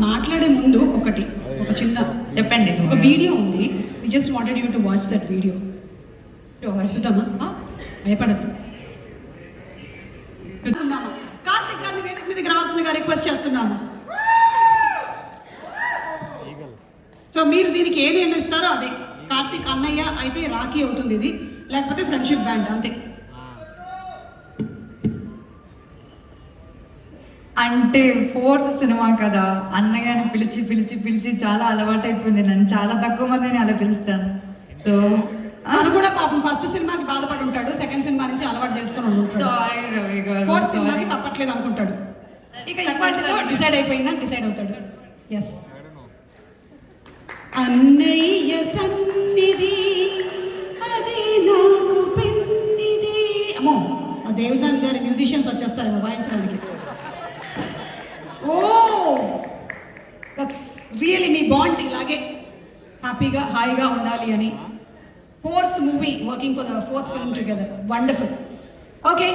మాట్లాడే ముందు ఒక చిన్న చెప్పండి. ఒక వీడియో ఉంది. We just wanted you to watch that video. భయపడద్దు. కార్తిక్ గారిని వేదిక మీదకి రావాల్సిందిగా రిక్వెస్ట్ చేస్తున్నాము. సో మీరు దీనికి ఏం ఇస్తారో అదే. కార్తిక్ అన్నయ్య అయితే రాఖీ అవుతుంది ఇది, లేకపోతే ఫ్రెండ్షిప్ బ్యాండ్ అంతే. అంటే 4th సినిమా కదా, అన్నగారిని పిలిచి పిలిచి పిలిచి చాలా అలవాటు అయిపోయింది. నన్ను చాలా తక్కువ మందిని అలా పిలుస్తాను. సో తను కూడా పాపం ఫస్ట్ సినిమాకి బాధపడి ఉంటాడు, సెకండ్ సినిమా నుంచి అలవాటు చేసుకుని ఉంటాడు, ఫోర్త్ సినిమాకి తప్పట్లేదు అనుకుంటాడు. ఇక ఇప్పటితో డిసైడ్ అయిపోయిందా? డిసైడ్ అవుతాడు. ఎస్. అన్నయ్య సన్నిధి అదే నాకు పెన్నిది. అమ్మో, ఆ దేవసాని గారి మ్యూజిషియన్స్ వచ్చేస్తారేమో వాయించడానికి. Oh that's really me bond ఇలాగే హ్యాపీగా హాయిగా ఉండాలి అని. 4th movie, working for the 4th film together. Wonderful. Okay.